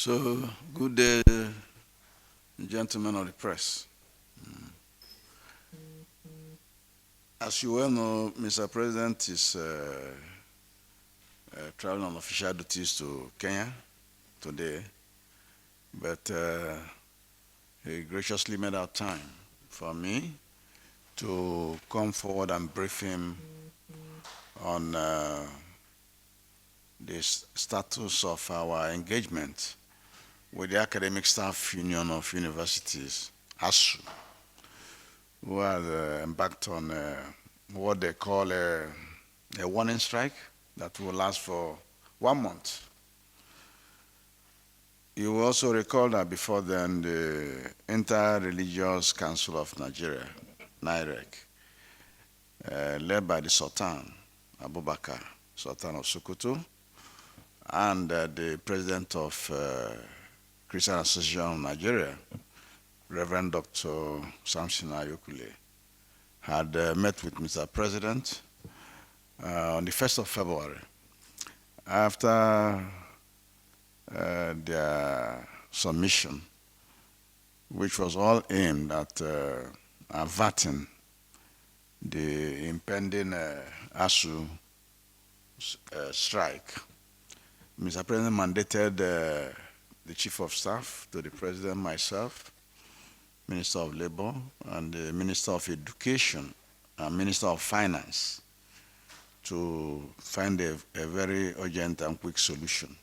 So, good day, gentlemen of the press. As you well know, Mr. President is traveling on official duties to Kenya today, but he graciously made out time for me to come forward and brief him on the status of our engagement with the Academic Staff Union of Universities, ASUU, who have embarked on what they call a warning strike that will last for 1 month. You will also recall that before then, the Inter-Religious Council of Nigeria, NIREC, led by the Sultan, Abubakar, Sultan of Sokoto, and the President of Christian Association of Nigeria, Reverend Dr. Samson Ayokule, had met with Mr. President on the 1st of February after their submission, which was all aimed at averting the impending ASUU strike. Mr. President mandated the Chief of Staff to the President, myself, Minister of Labor, and the Minister of Education and Minister of Finance to find a very urgent and quick solution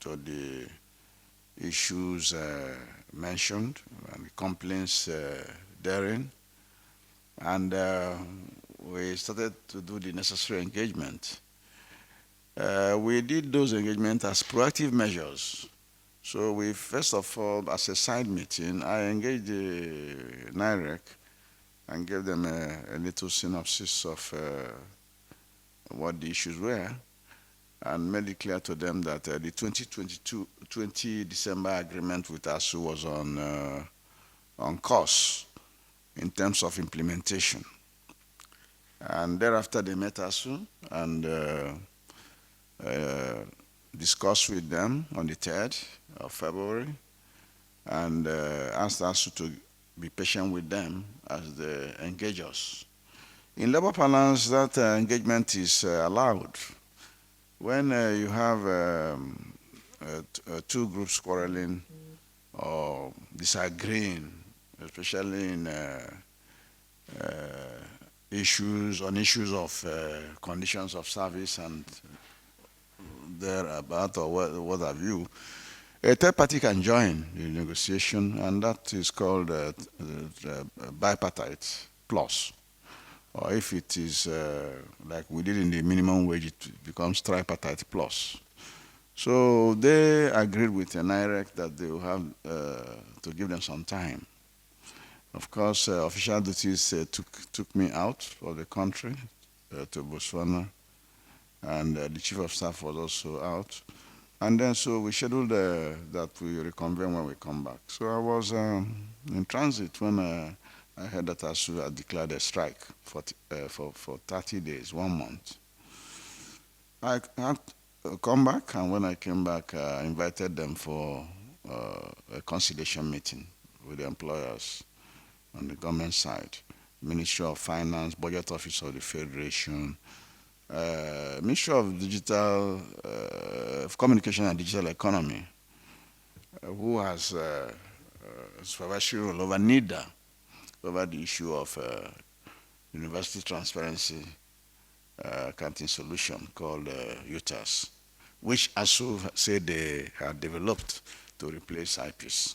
to the issues mentioned and the complaints therein. And we started to do the necessary engagement. We did those engagements as proactive measures. So we, first of all, as a side meeting, I engaged the NIREC and gave them a little synopsis of what the issues were, and made it clear to them that the 20 December agreement with ASUU was on course in terms of implementation. And thereafter they met ASUU and discussed with them on the 3rd of February and asked ASUU to be patient with them as they engage us. In labor parlance, that engagement is allowed. When you have two groups quarreling or disagreeing, especially in issues of conditions of service and thereabout or what have you, a third party can join the negotiation, and that is called bipartite plus. Or if it is like we did in the minimum wage, it becomes tripartite plus. So they agreed with the NIREC that they will have to give them some time. Of course, official duties took me out of the country to Botswana, and the Chief of Staff was also out. And then so we scheduled that we reconvene when we come back. So I was in transit when I heard that ASUU had declared a strike for 30 days, 1 month. I had come back, and when I came back, I invited them for a conciliation meeting with the employers on the government side, Ministry of Finance, Budget Office of the Federation, Ministry of Digital Communication and Digital Economy, who has supervisory role over NIDA, over the issue of University Transparency Accounting Solution called UTAS, which ASUU said they had developed to replace IPs.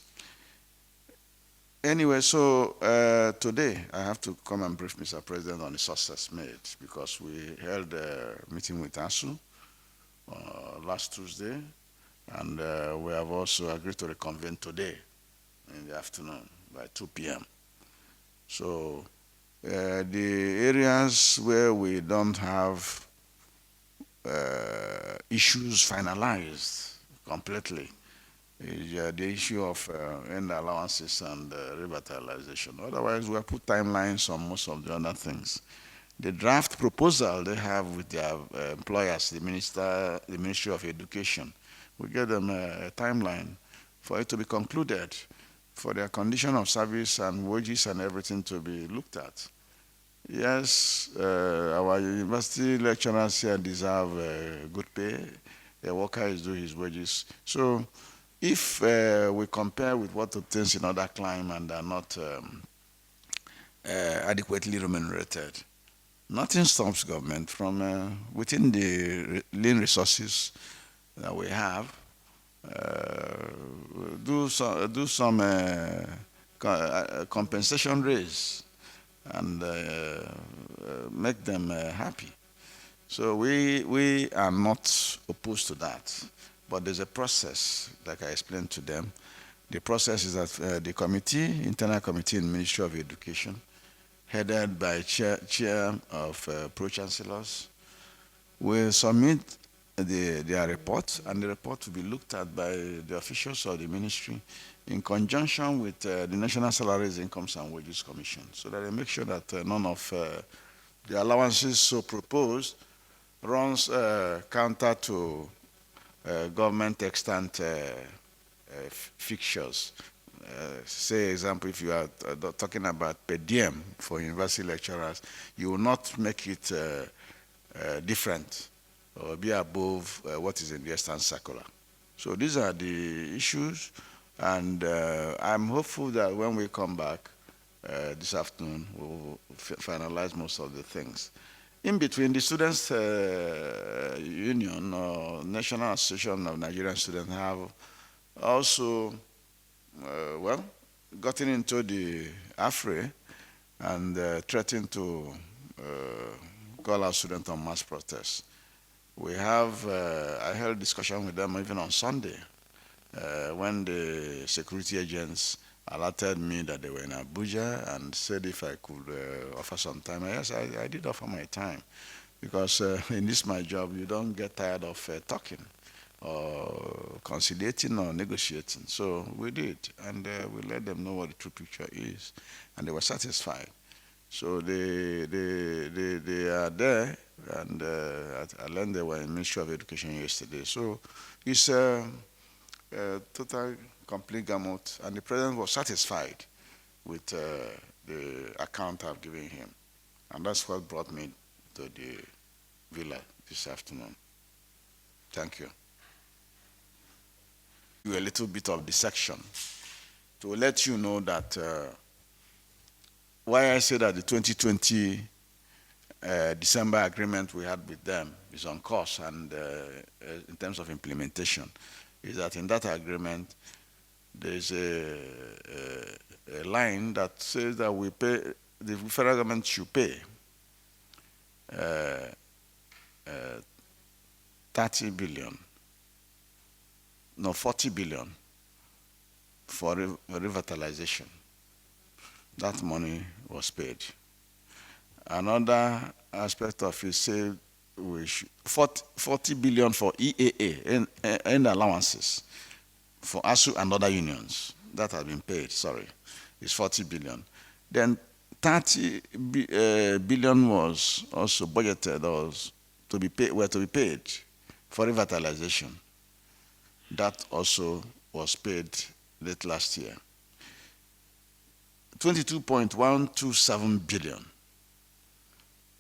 Anyway, so today I have to come and brief Mr. President on the success made, because we held a meeting with ASUU last Tuesday, and we have also agreed to reconvene today in the afternoon by 2 p.m. So the areas where we don't have issues finalized completely is the issue of end allowances and revitalization. Otherwise, we have put timelines on most of the other things. The draft proposal they have with their employers, the Ministry of Education, we gave them a timeline for it to be concluded, for their condition of service and wages and everything to be looked at. Yes, our university lecturers here deserve good pay. A worker is due his wages. So if we compare with what obtains in other climes and are not adequately remunerated, nothing stops government from within the lean resources that we have do some compensation raise and make them happy. So we are not opposed to that, but there's a process, like I explained to them. The process is that the committee, internal committee in Ministry of Education, headed by chair of pro-chancellors, will submit their report, and the report will be looked at by the officials of the ministry in conjunction with the National Salaries, Incomes and Wages Commission, so that they make sure that none of the allowances so proposed runs counter to government extant fixtures. Say, example, if you are talking about per diem for university lecturers, you will not make it different or be above what is in the Eastern Circular. So these are the issues, and I'm hopeful that when we come back this afternoon, we'll finalize most of the things. In between, the Students' Union or National Association of Nigerian Students have also, gotten into the affray and threatened to call our students on mass protests. We have, I held discussion with them even on Sunday when the security agents alerted me that they were in Abuja and said if I could offer some time. Yes, I did offer my time, because in this my job, you don't get tired of talking or conciliating or negotiating. So we did, and we let them know what the true picture is, and they were satisfied. So they are there, and I learned they were in Ministry of Education yesterday. So it's a total, complete gamut, and the president was satisfied with the account I've given him. And that's what brought me to the villa this afternoon. Thank you. A little bit of dissection to let you know that why I say that the 2020 December agreement we had with them is on course, and in terms of implementation, is that in that agreement there's a line that says that we pay, the federal government should pay 30 billion, no, 40 billion for revitalization. That money was paid. Another aspect of it said we should 40 billion for EAA and allowances for ASUU and other unions. That has been paid, sorry. It's 40 billion. Then 30 billion was also budgeted to be paid for revitalization. That also was paid late last year. 22.127 billion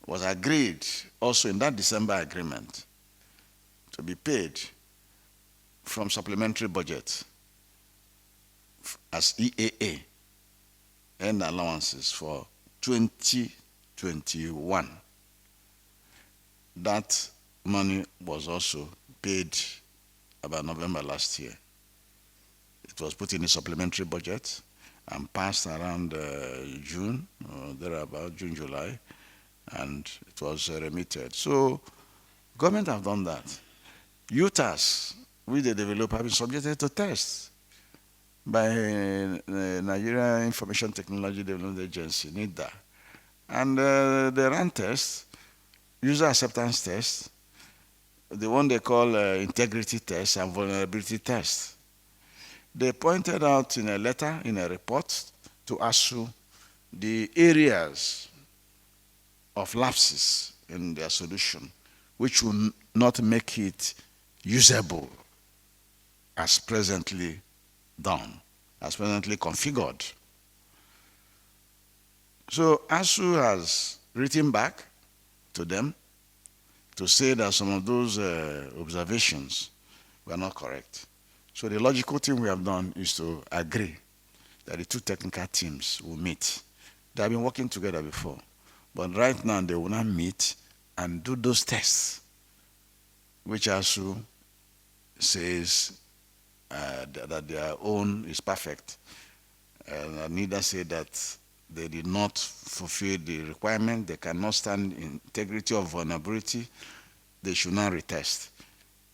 was agreed also in that December agreement to be paid from supplementary budget as EAA and allowances for 2021. That money was also paid about November last year. It was put in the supplementary budget and passed around June, or thereabout, June, July, and it was remitted. So government have done that. UTAS, which they develop, have been subjected to tests by Nigeria Information Technology Development Agency, NIDA. And they ran tests, user acceptance tests, the one they call integrity tests and vulnerability tests. They pointed out in a letter, in a report to ASUU, the areas of lapses in their solution, which will not make it usable as presently done, as presently configured. So ASUU has written back to them to say that some of those observations were not correct. So the logical thing we have done is to agree that the two technical teams will meet. They have been working together before, but right now they will not meet and do those tests, which ASUU says that their own is perfect, and neither say that they did not fulfill the requirement, they cannot stand integrity or vulnerability, they should not retest.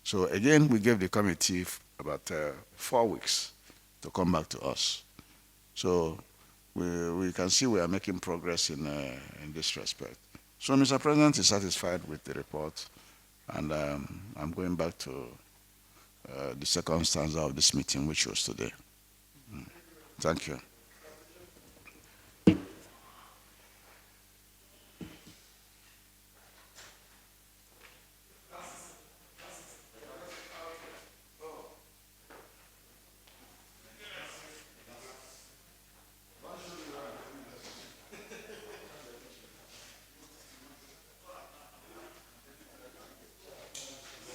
So again, we gave the committee about 4 weeks to come back to us. So we can see we are making progress in this respect. So Mr. President is satisfied with the report, and I'm going back to the second stanza of this meeting, which was today. Thank you.